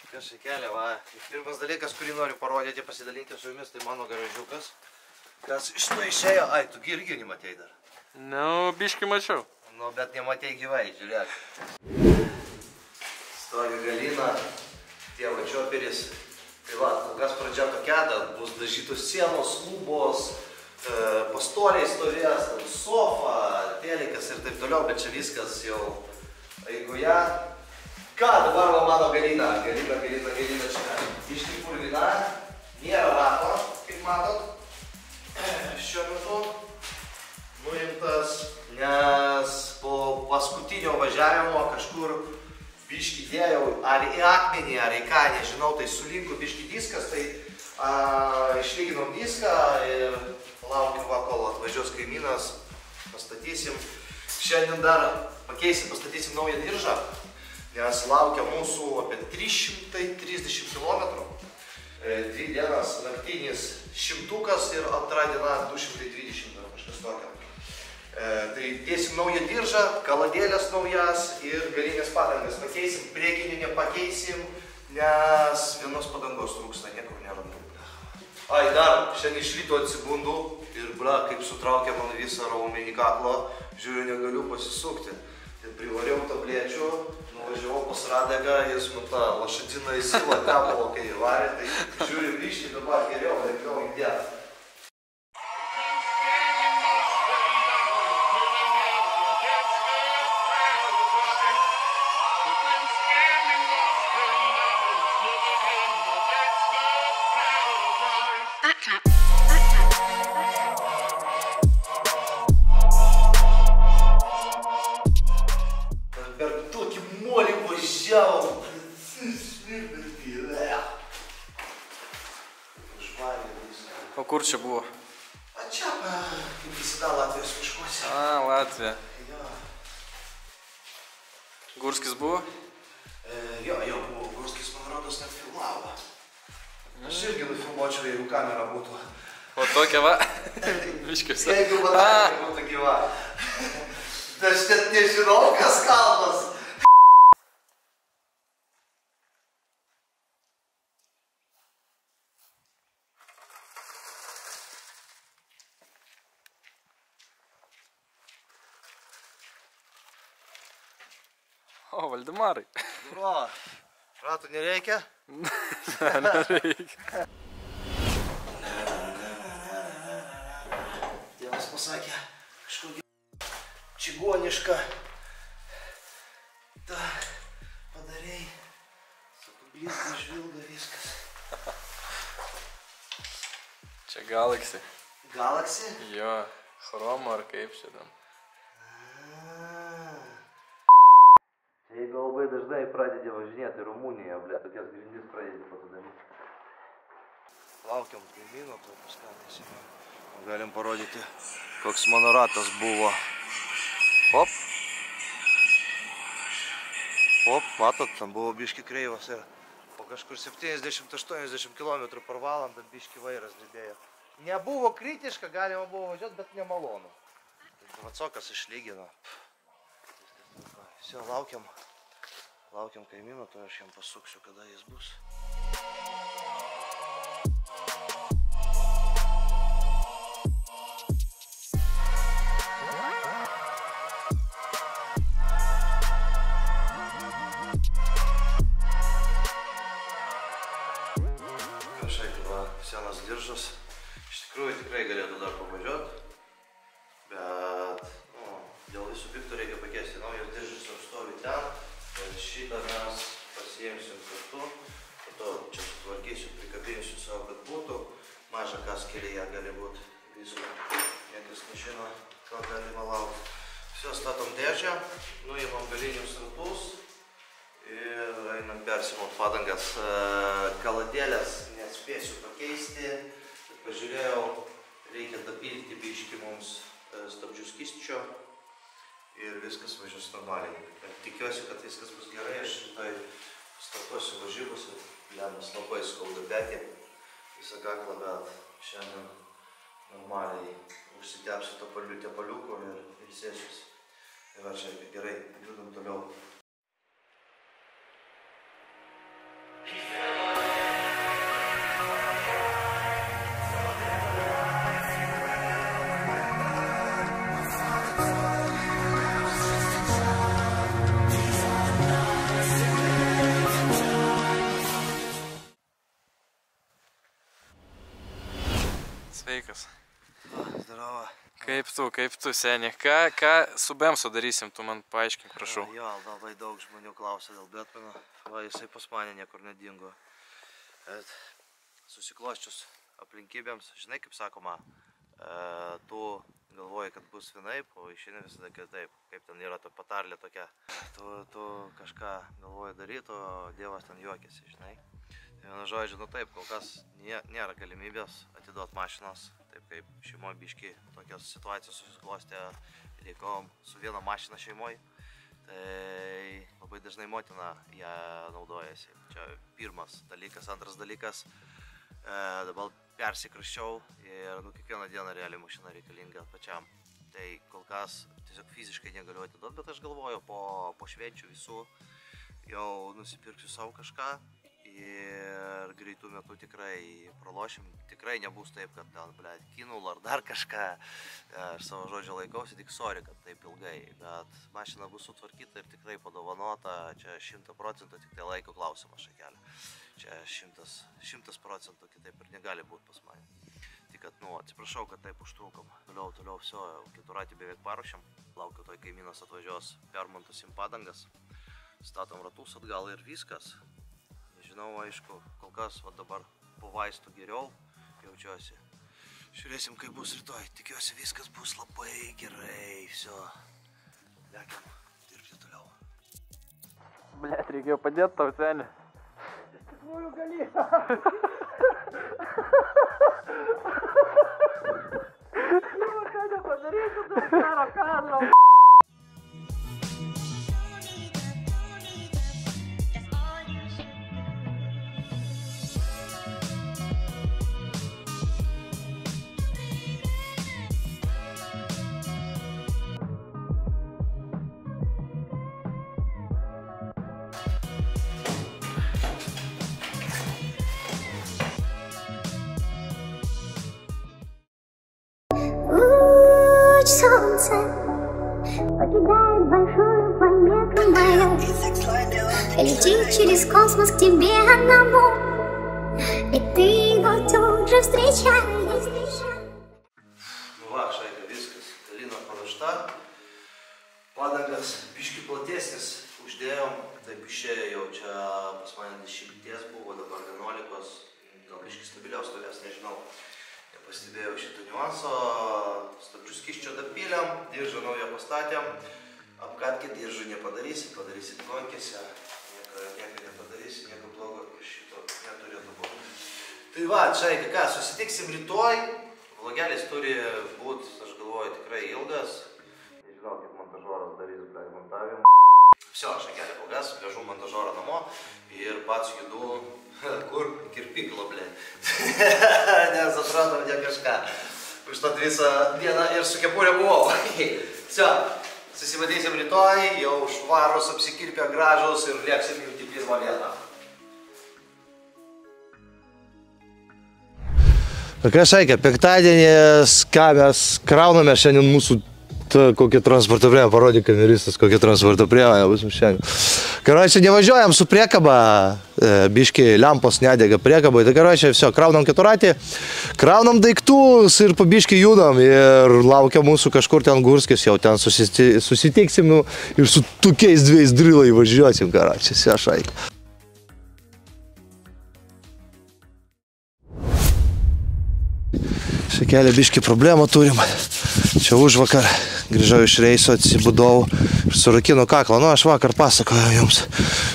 Kas į kelią, va. Pirmas dalykas, kurį noriu parodyti, pasidalinti su jumis, tai mano garažiukas. Kas iš to išėjo? Ai, tu irgi nematei dar. Nu, biškį mačiau. Nu, bet nematei gyvai, žiūrėk. Stovi Galina, tėvo čioperis. Tai va, kol kas pradžia tokia, bus dažytos sienos, lubos, pastoliai stovės, sofa, telikas ir taip toliau, bet čia viskas jau eigoje. Ką dabar va mano Galina? Galina čia išti purvina, nėra rato, kaip matot. Šiuo metu nuimtas, nes po paskutinio važiavimo kažkur biškį dėjau ar į akmenį, ar į ką, nežinau, tai sulinko biškį diskas, tai išlyginom diską ir laukiu va, kol atvažiuos kaimynas, pastatysim. Šiandien dar pastatysim naują diržą, nes laukia mūsų apie 330 km. 2 dienas naktinis 100 ir antra diena 220 ar kažkas tokio. Tai dėsim naują diržą, kaladėlės naujas ir galinės padangas pakeisim, priekinių nepakeisim, nes vienos padangos trūksta, niekur nerandu. Ai, dar šiandien iš ryto atsibundu ir bra, kaip sutraukė man visą raumenį kaklą, žiūriu, negaliu pasisukti. Tai privariau tablečių, nuvažiavau pas Radegą, jis man tą lašatiną į silą tepalo, kai varė, tai žiūriu grįžti, dabar geriau, lengviau įdėti. Per tokį molį važiavau. Užvarė viską. O kur čia buvo? A čia, kaip visada Latvijos miškuose. A, Latvija. Jo. Gurskis buvo? Jo, buvo. Gurskis, man rodos, net filmavo. Aš irgi nufilmuočiau, jeigu kamera būtų. O tokia va? Miškiuose. Jeigu batarija būtų gyva. Aš net nežinau, kas kalbas. O, Valdemarai. Duro, ratų nereikia? Nereikia. Tėvas pasakė, kažkokį čigonišką tą padarei, sakau, blizga, žvilga, viskas. Čia Galaxy. Galaxy? Jo, chromo ar kaip čia ten. Jeigu labai dažnai pradedi važinėti Rumuniją, ble, tokias grindis pradedi patodaryti. Laukiam kaimyno, to paskambėsime. Galim parodyti, koks mano ratas buvo. Hop. Hop, matot, tam buvo biški kreivas ir po kažkur 70-80 km per valandą biški vairas didėjo. Nebuvo kritiška, galima buvo važiuoti, bet nemalonu. Vacokas išlygino. Visi, laukiam kaimyno, to aš jam pasuksiu, kada jis bus. Senas diržas. Iš tikrųjų tikrai galėtų dar pavažiuoti, bet dėl visų piktų reikia pakeisti. Naujas diržas jau stovi ten, bet šitą mes pasiimsim kartu, po to čia sutvarkysiu, prikabinsiu savo, kad būtų. Maža kas kelyje gali būti visų, niekas nežino, ką galima laukti. Visi statom dėžę, nuimam galinius ratus ir einam persimot padangas. Kaladėlės nespėsiu pakeisti, pažiūrėjau, reikia dapilti biškį mums stabdžių skysčio ir viskas važiuos normaliai. Tikiuosi, kad viskas bus gerai, aš rytoj startuosiu varžybos ir lemas labai skauda betį visą kaklą, bet šiandien normaliai užsitepsiu tepaliuku ir ilsėsiuosi. Ir čia gerai, judam toliau. sveikas. Zdarova. Kaip tu, seni? Ką su Bemsu darysim, tu man paaiškink, prašau. Jo, labai daug žmonių klausia dėl Betmano. Va, jisai pas mane niekur nedingo. Susiklosčius aplinkybėms, žinai, kaip sakoma, tu galvoji, kad bus vienaip, o išeini visada kitaip. Kaip ten yra ta patarlė tokia. Tu kažką galvoji daryti, o Dievas ten juokiasi, žinai. Tai vienu žodžiu, nu taip, kol kas nėra galimybės atiduoti mašinos. Taip kaip šeimoje biški tokios situacijos susiklostė, likom su viena mašina šeimoje. Tai labai dažnai motina ją naudojasi. Čia pirmas dalykas, antras dalykas. Dabar persikraščiau ir kiekvieną dieną realiai mašina reikalinga pačiam. Tai kol kas tiesiog fiziškai negaliu atiduoti, bet aš galvoju po švenčių visų jau nusipirksiu savo kažką ir greitų metų tikrai pralošim. Tikrai nebus taip, kad ten, blėt, kinul ar dar kažką. Aš savo žodžio laikausi, tik sorry, kad taip ilgai. Bet mašina bus sutvarkyta ir tikrai padovanota. Čia 100%, tik tai laiko klausimas šakelė. Čia 100%, kitaip ir negali būti pas mane. Tik kad, atsiprašau, kad taip užtrukom. Toliau, viso, keturatį beveik paruošiam. Laukiu, toj kaimynas atvažiuos, permontusim padangas. Statom ratus atgal ir viskas. Nežinau, aišku, kol kas, o dabar po vaistų geriau jaučiuosi. Žiūrėsim, kaip bus rytoj. Tikiuosi, viskas bus labai gerai. Viso. Lekiam dirbti toliau. Blet, reikėjo padėti tau, seni. Iš tikrųjų gali. Ką nepadarysiu, dar karo kadro. Солнце покидает большую планету мою, летит через космос к тебе одному, и ты его тут же встречаешь. Nu va, šaika, viskas. Lina paruošta. Padangas biški platesnis uždėjom. Taip išėjo jau čia pas mane 10 buvo, dabar 11. Gal biški stabiliau stovės, nežinau. Nepastebėjau šitą niuanso. Stabdžių skysčio dapylėm, diržą naują pastatėm. Apkatkį diržų nepadarysi, padarysi klonkėse. Nieko nepadarysi, nieko blogo iš šito neturėtų būti. Tai va, šaika, ką, susitiksim rytoj. Vlogelis turi būti, aš galvoju, tikrai ilgas. Nežinau, kaip montažoras darys, blei, montavimą. Vsio, šakelė blogas, vežu montažorą namo ir pats judu, kur? Kirpiklą, blei. Nes atradom ne kažką. Užtat visą dieną ir su kepurė buvau. Vsio, susimatysim rytoj, jau švarus, apsikirpę, gražus ir lėksim jų į pirmą vietą. Ką šaikė, penktadienis, ką mes krauname šiandien mūsų kokią transporto priemonę, parodyk kameristas, kokią transporto priemonę bus šiandien. Karočią, nevažiuojam su priekaba, biški lempos nedega priekabai, tai karočią, viso, kraunam keturatį, kraunam daiktus ir pabiški judam ir laukia mūsų kažkur ten Gurskis, jau ten susitiksim ir su tokiais dviejais drilai važiuosim, karočią, šaik. Šakelė biški problemą turim. Čia užvakar grįžau iš reiso, atsibudau ir surakino kaklą. Nu, aš vakar pasakoju jums.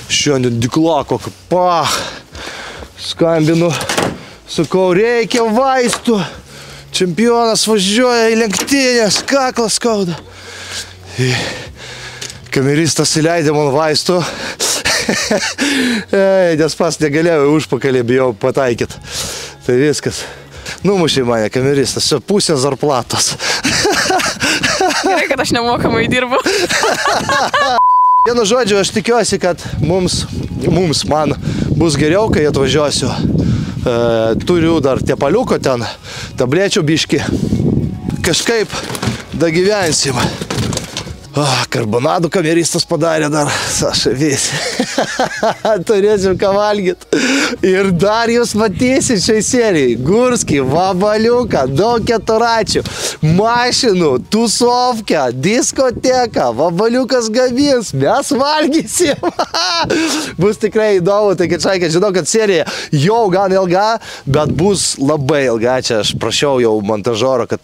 Šiandien diklako, pah. Skambinu, sakau, reikia vaistų. Čempionas važiuoja į lenktynės, kaklas skauda. Kameristas įleidė man vaistų. Nes pas negalėjau užpakalį, bijau pataikyt. Tai viskas. Numušė mane kameristas, pusė zarplatos. Gerai, kad aš nemokamai dirbu. Vienu žodžiu, aš tikiuosi, kad man bus geriau, kai atvažiuosiu. Turiu dar tepaliuko ten, tablečių biški. Kažkaip dagyvensim. Karbonadų kameristas padarė dar, Saša, visi. Turėsim ką valgyti. Ir dar jūs matysit šiai serijai. Gurskį, vabaliuką, daug keturačių, mašinų, tusovkę, diskoteką, vabaliukas gamins, mes valgysim. Bus tikrai įdomu, tai kad šaikė, žinau, kad serija jau gan ilga, bet bus labai ilga. Čia aš prašiau jau montažoro, kad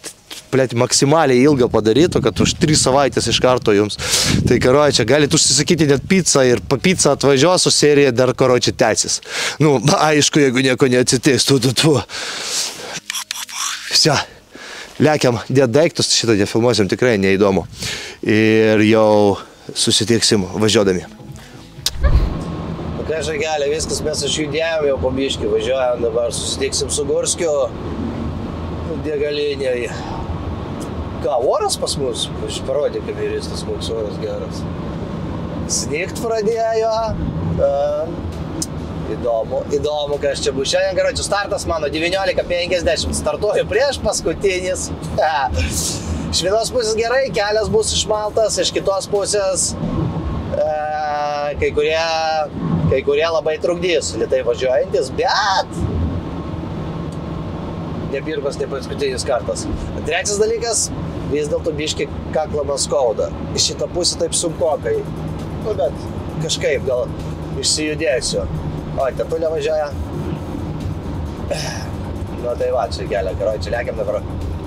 maksimaliai ilgą padarytų, kad už 3 savaitės iš karto jums. Tai, karočią, galite užsisakyti net pizzą ir po pizzą atvažiuos, o serija dar, karočią, tęsis. Nu, aišku, jeigu nieko neatsitiks, Visi, lekiam, dėt daiktus, šitą nefilmuosim, tikrai neįdomu. Ir jau susitiksim važiuodami. Kai žagelė, viskas, mes išjudėjom, jau po biškį važiuojam, dabar susitiksim su Gurskiu degalinėje. Ką, oras pas mus? Aš parodė kameristas, koks oras geras. Snigt pradėjo. Įdomu, kas čia bus. Šiandien, karočių, startas mano 19:50. Startuoju prieš paskutinis. Iš vienos pusės gerai, kelias bus išmaltas, iš kitos pusės kai kurie labai trukdys, lėtai važiuojantis, bet ne pirmas, ne paskutinis kartas. Trečias dalykas, vis dėlto biškį kaklą man skauda. Iš šitą pusę taip sunkokai. Nu, bet kažkaip gal išsijudėsiu. O, tetulė važiuoja. Nu, tai va, čia kelia, karočią,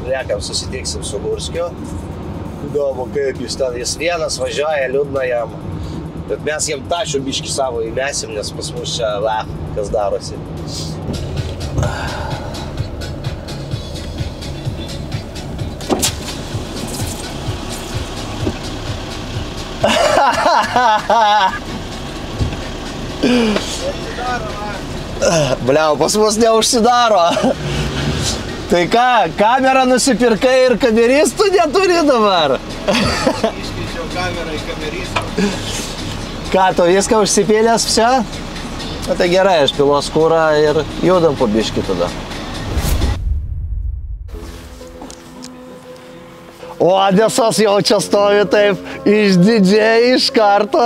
lekiam, susitiksim su Gurskiu. Įdomu, kaip jis ten, jis vienas važiuoja, liūdna jam. Bet mes jam tašių biškį savo įmesim, nes pas mus čia, kas darosi. Bliau, pas mus neužsidaro. Tai ką, kamerą nusipirkai ir kameristų neturi dabar? Iškeičiau kamerą į kameristų. Ką, tu viską užsipėlės čia? Na tai gerai, aš pilos kūrą ir judam po biškį tada. O Adesas jau čia stovi taip išdidžiai iš karto.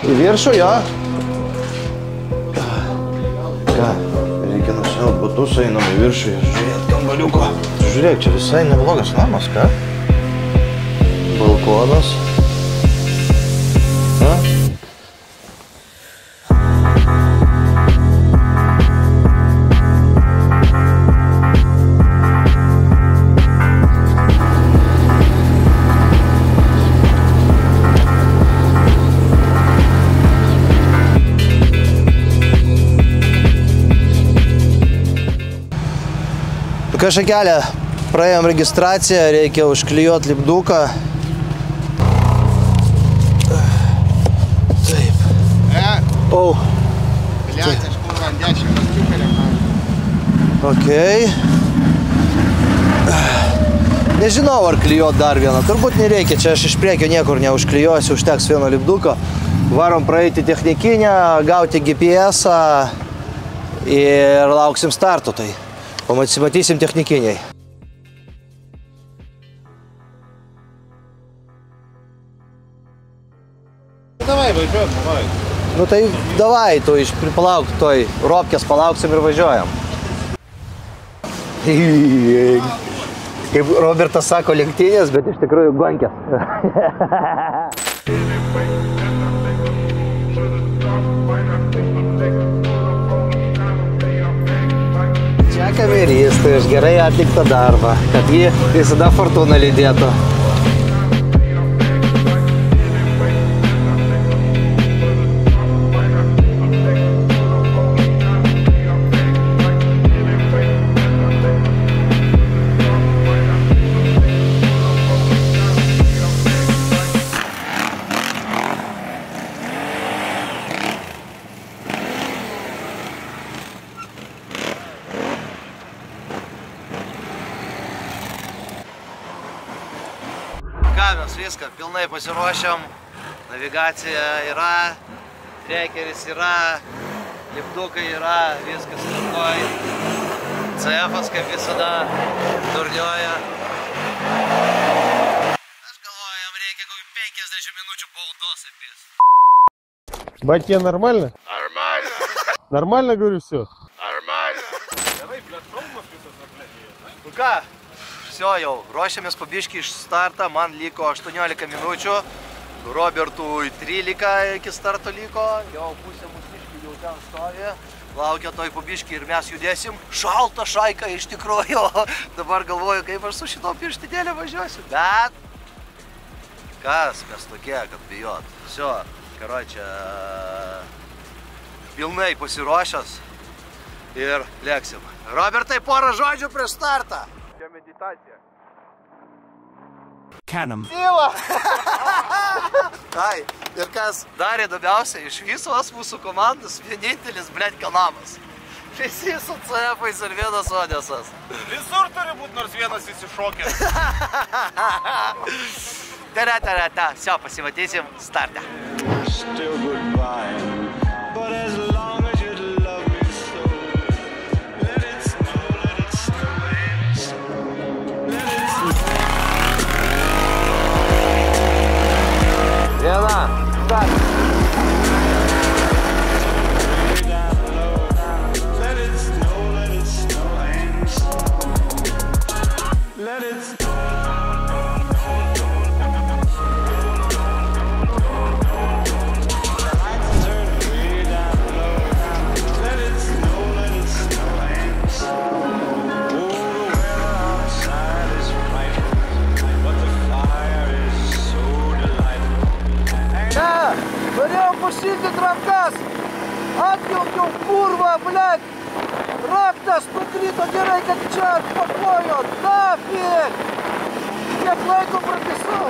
Į viršų, jo? Ką, reikia nusiaut batus, einam į viršų ir žiūrėt kambaliuko. Žiūrėk, čia visai neblogas namas, ką? Balkonas. Kažkokelę praėjom registraciją, reikia užklijuoti lipduką. Taip. O. Блядь, aš kur vandešį pastiukelę. Okei. Nežinau, ar klijuoti dar vieną. Turbūt nereikia, čia aš iš priekio niekur neužklijuosiu, užteks vieno lipduko. Varom praeiti technikinę, gauti GPS-ą ir lauksim starto. Tai pamatysim technikiniai. Davai, važiuojam, davai. Nu tai davai, tu palauk, toj ropkės palauksim ir važiuojam. Kaip Robertas sako, lenktynės, bet iš tikrųjų gonkės. Čia kameristai už gerai atliktą darbą, kad jį visada fortūna lydėtų. Mes viską pilnai pasiruošiam, navigacija yra, trekeris yra, lipdukai yra, viskas tvarkoj. CF-as kaip visada durnioja. Aš galvoju, jam reikia kokį 50 minučių baudos įpis. Бать, тебе нормально? Нормально. Нормально, говорю, все? Нормально. Nu ką, все jau, ruošiamės pabiškį iš startą, man liko 18 minučių, Robertui 13 iki starto liko, jau pusė mūsiškių jau ten stovi, laukia toj pabiškį ir mes judėsim, šalta šaika iš tikrųjų, dabar galvoju, kaip aš su šito pirštinėlė važiuosiu, bet kas mes tokie, kad bijot, все, karočią, pilnai pasiruošęs ir lėksim. Robertai, porą žodžių prieš startą. Čia meditacija. Canam. Tyla! Tai, ir kas dar įdomiausia, iš visos mūsų komandos vienintelis, blėt, Kanamas. Visi su CF-ais ir vienas Odesas. Visur turi būt nors vienas įsišokęs. Tere, все, pasimatysim starte. Still goodbye, but as long as you love me so, let it snow, let it snow, let it snow, let it snow. Viena, start. Let it snow, let it snow, and snow. Let it snow. Norėjau pašildyti rankas, atjungiau kurvą, blėt, raktas nukrito, gerai, kad čia atpakojo, nafig, kiek laiko pratisau.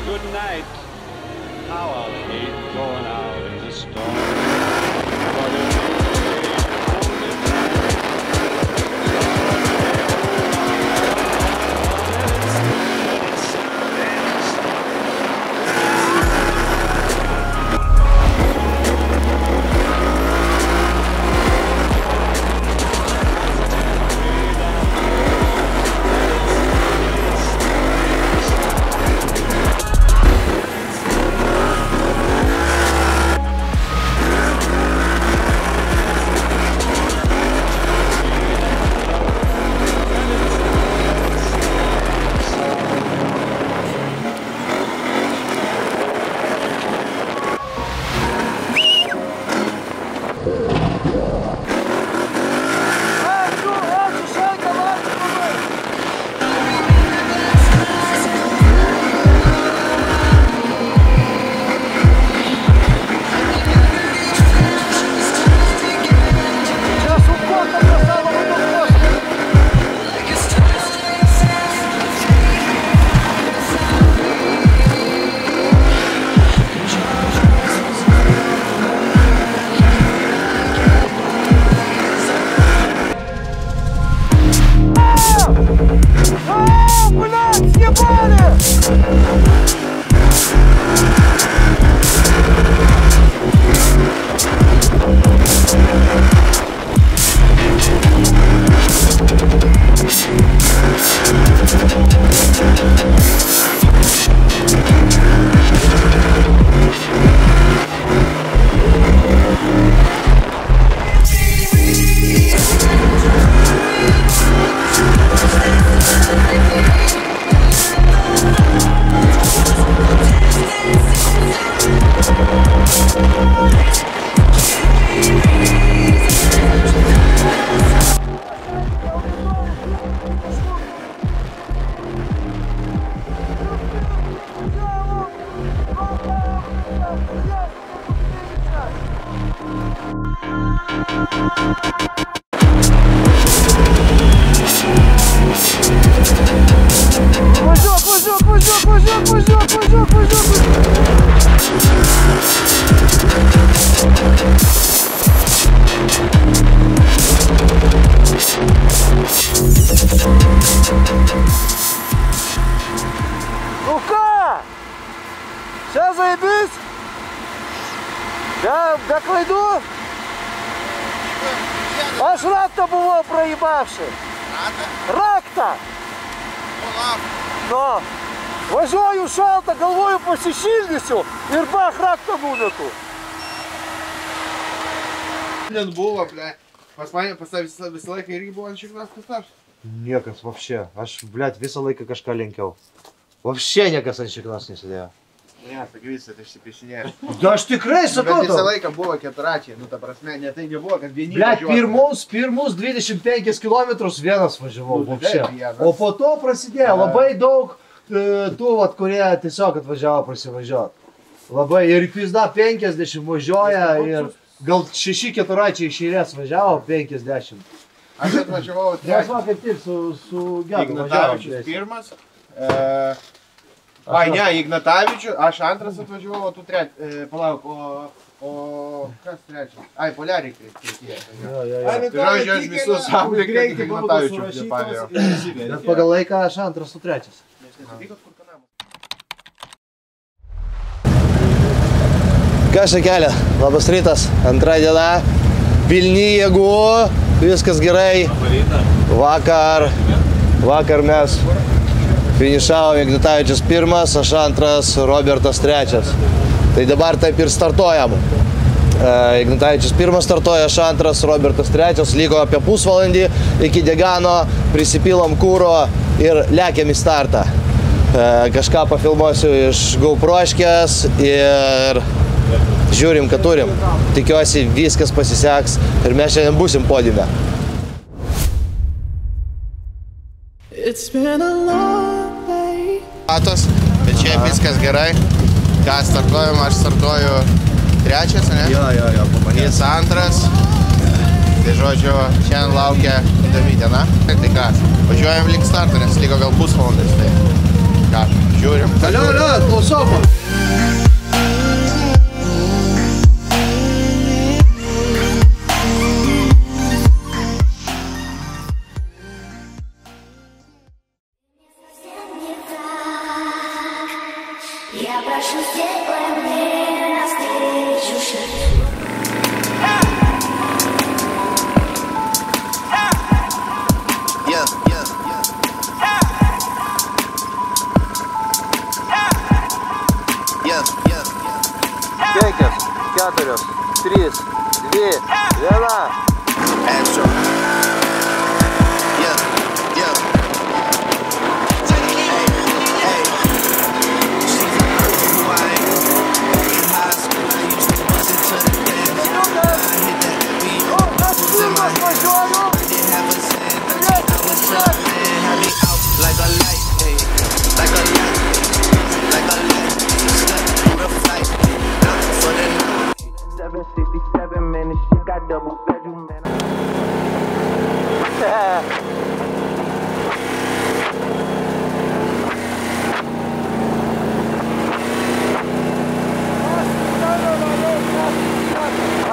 Goodnight, how I'll hate going out in the storm. Važiuok, važiuok, važiuok, važiuok, važiuok, važiuok, važiuok. Ну ка? Сейчас заебись? Я доклайду? Аж рак-то було проїбавши. Рак-то! Ну, вожою шал-то головою по січільницю і рбах рак-то буду. Блин, було, бля. Поставить веселайка и рыбу, он чек нас поставь. Некас вообще. Аж, блядь, веселый кашка ленькел. Вообще некас анчик нас не сидел. Нет, так видишь, это ж ты песняешь. Да ж ты крейся Блядь, кто-то! веселайка було кетраті, ну та просмя, не ти не було, як дві Блядь, Pirmus 25 кілометрів з Венас виживав Ну, вообще. де я, да? O po to prasidėjo labai daug tų, vat, kurie tiesiog atvažiavo prasivažiuoti. Labai ir pizda 50 važiuoja ir gal 6 keturaičiai iš eilės važiavo 50. Aš atvažiavau Mes va kaip tik su Gedu Ignatavičius važiavom. pirmas. Ai, ne, Ignatavičius, aš antras atvažiavau, o tu palauk, o kas trečias? Ai, Poliarikai. Tai Žodžiu, aš visus aplikė, tik Ignatavičius nepadėjau. Bet pagal laiką aš antras, tu trečias. Kas čia kelia? Labas rytas, antra diena, pilni jėgų, viskas gerai. Vakar mes finišavom Ignatavičius pirmas, aš antras, Robertas trečias. Tai dabar taip ir startuojam. Ignatavičius pirmas startuoja, aš antras, Robertas trečias, liko apie pusvalandį iki Degano, prisipilom kūro ir lekiam į startą. Kažką pafilmuosiu iš GoProškės ir žiūrim, ką turim. Tikiuosi, viskas pasiseks ir mes šiandien būsim podiume. Matos, bet čia viskas gerai. Ką startuojam, aš startuoju trečias, ne? Jo, pamanys. Jis antras. Tai žodžiu, šiandien laukia įdomi diena. Tai ką, važiuojam link starto, nes liko gal pusvalandis. Tai ką, žiūrim. Alio, klausau. Я прошу, сделай мне навстречу шаг. Penkias, keturios, 3, 2, 1.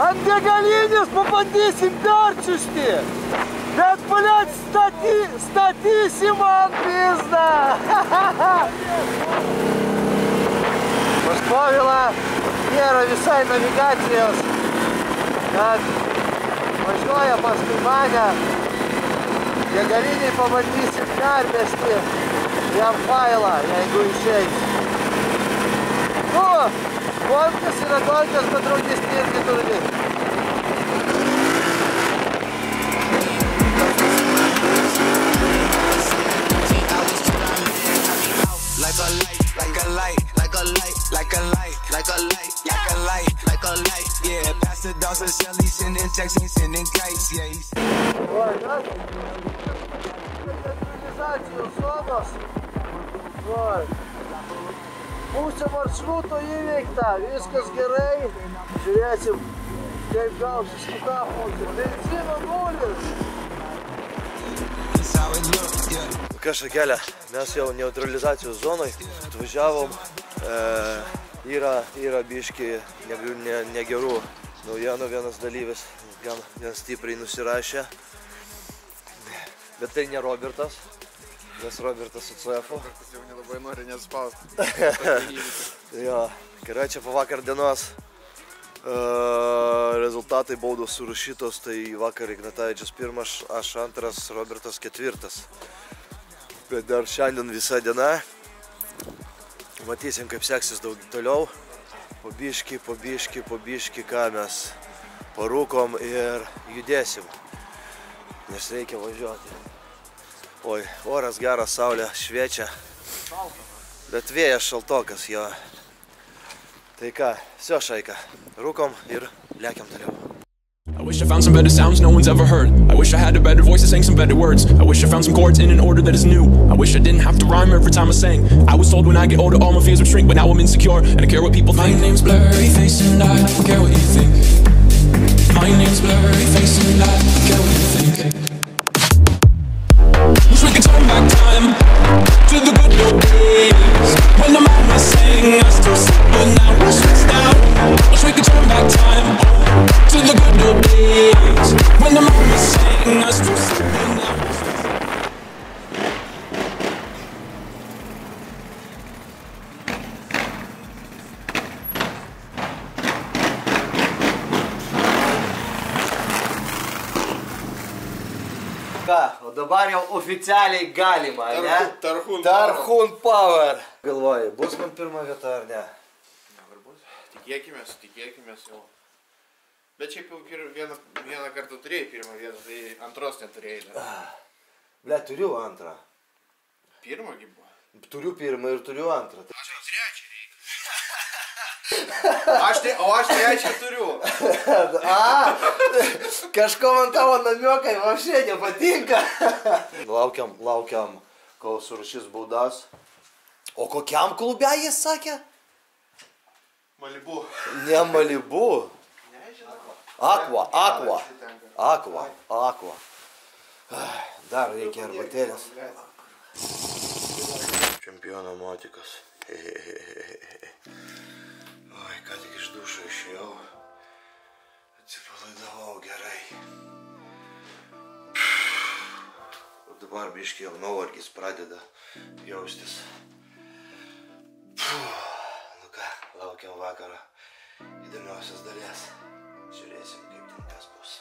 Ant degalinės pabandysim perčiušti, bet, blėt, statysim ant pizdą. Pas Povilą nėra visai navigacijos, kad važiuoja paskui mane. Degaliniai pabandysim permesti jam failą, jeigu išeis. Nu, konkas yra konkas, bet draugesni irgi turgi. Stabilizacijos zonos. Pusė maršruto įveikta, viskas gerai. Žiūrėsim, kaip gausis kita pusė. Benzino nulis. Kas čia kelia? Mes jau neutralizacijos zonai atvažiavom. Yra biški negerų naujienų, vienas dalyvis gan stipriai nusirašė. Bet tai ne Robertas, nes Robertas su CF-u. Robertas jau nelabai nori nespausti. Jo, gerai, čia po vakar dienos rezultatai baudos surašytos, tai vakar Ignatavičius pirmas, aš antras, Robertas ketvirtas. Bet dar šiandien visa diena. Matysim, kaip seksis toliau. Po biški, ką mes parūkom ir judėsim. Nes reikia važiuoti. Oi, oras geras, saulė šviečia. Bet vėjas šaltokas jo. Tai ką, viso šaika. Rūkom ir lekiam toliau. I wish I found some better sounds no one's ever heard. I wish I had a better voice that sang some better words. I wish I found some chords in an order that is new. I wish I didn't have to rhyme every time I sang. I was told when I get older all my fears would shrink, but now I'm insecure and I care what people think. My name's Blurry Face and I don't care what you think. My name's Blurry Face and I don't care what you think. Wish we could turn back time to the good old days when the mama sang us to sleep, but now we're stressed out. Wish we could turn back time to the good old days when the mama sang us to sleep, but now we're stressed out. O dabar jau oficialiai galima, ne? Tarhun Power. Galvoju, bus man pirma vieta ar ne? Tikėkimės jau. Bet šiaip jau vieną kartą turėjai pirmą vietą, tai antros neturėjai dar. Ble, turiu antrą. Pirmągi buvo. Turiu pirmą ir turiu antrą. Aš jau trečią reikia. O aš trečią turiu. Kažko man tavo namiokai vapšė nepatinka. Laukiam, kol surašys baudas. O kokiam klube jis sakė? Malibu. Ne Malibu. Aqua. Dar reikia arbatėlės. Čempiono motikas. Oi, ką tik iš dušo išėjau. Atsipalaidavau gerai. O dabar biškai jau nuovargis pradeda jaustis. Nu ką, laukiam vakarą įdomiausias dalies. Žiūrėsim, kaip ten kas bus.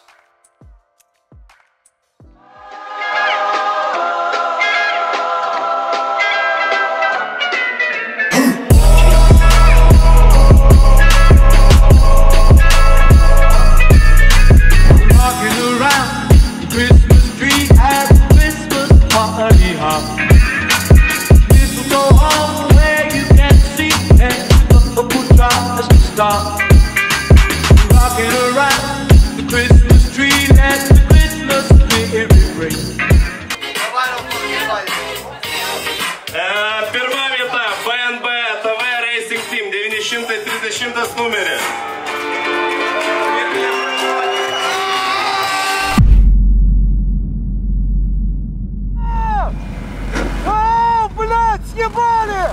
Pirma vieta BNB TV Racing Team 930 numeris. Блядь, съебали!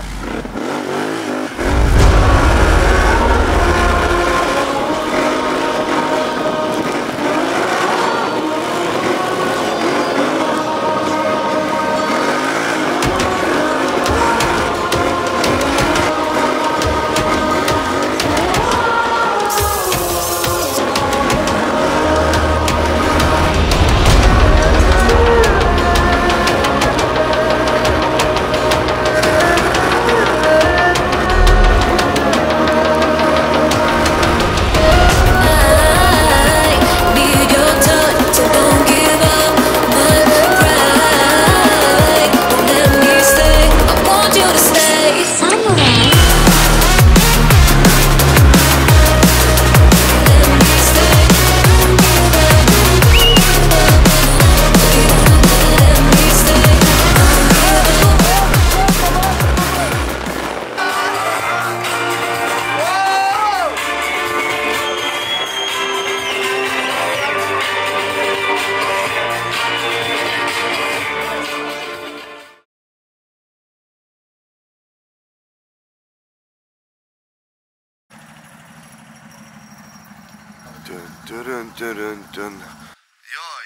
Jo,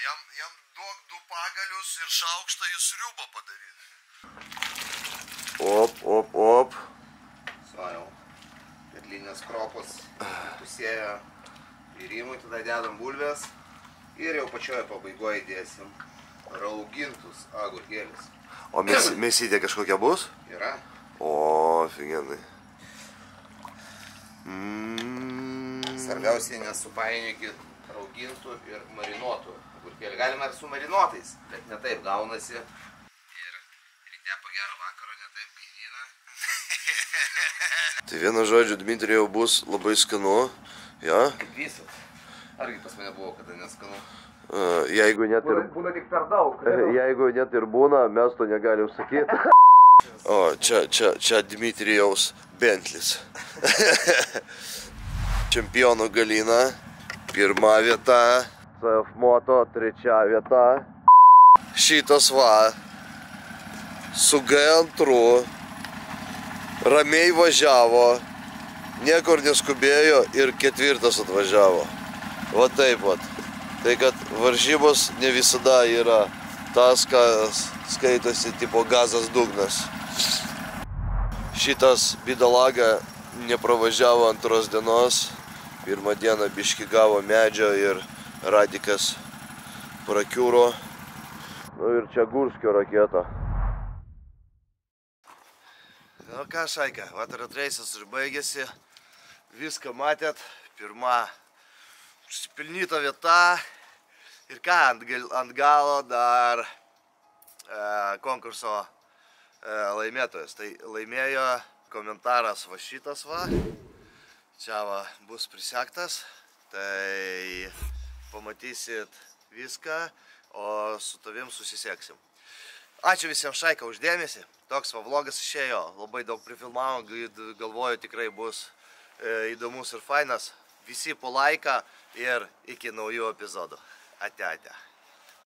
jam duok 2 pagalius ir šaukštą į sriubą padaryti. Op. Jau. Perlinės kropos pusėja virimui, tada dedam bulves ir jau pačioje pabaigoje dėsim raugintus agurkėlius. O mėsytė kažkokia bus? Yra. O, figenai. Svarbiausiai nesupainiokit raugintų ir marinuotų agurkėlių. Galima ir su marinuotais, bet ne taip gaunasi. Ir ryte po gero vakaro ne taip gaivina. Tai vienu žodžiu, Dmitrijau, bus labai skanu. Ja? Kaip visas. Argi pas mane buvo kada neskanu? Jeigu net ir... Būna tik per daug. Jeigu net ir būna, mes to negalim sakyti. O, čia Dmitrijaus Bentlis. Čempionų Galina, 1 vieta, CF Moto 3 vieta. Šitas va, su G2 ramiai važiavo, niekur neskubėjo ir 4 atvažiavo. Va taip vat. Tai kad varžybos ne visada yra tas, kas skaitosi tipo gazas dugnas. Šitas bidalaga nepravažiavo 2 dienos. 1 dieną biški gavo medžio ir radikas prakiūro. Nu ir čia Gurskio raketa. Nu ką, Šaika, vakar reisas užbaigėsi. Viską matėt. 1 užsipilnyta vieta. Ir ką, ant galo dar konkurso laimėtojas. Tai laimėjo komentaras va šitas va. Čia va bus prisektas. Tai pamatysit viską, o su tavim susisieksim. Ačiū visiems, Šaika, už dėmesį. Toks va vlogas išėjo. Labai daug prifilmavom, galvoju tikrai bus įdomus ir fainas. Visi po laiką ir iki naujų epizodų. Ate.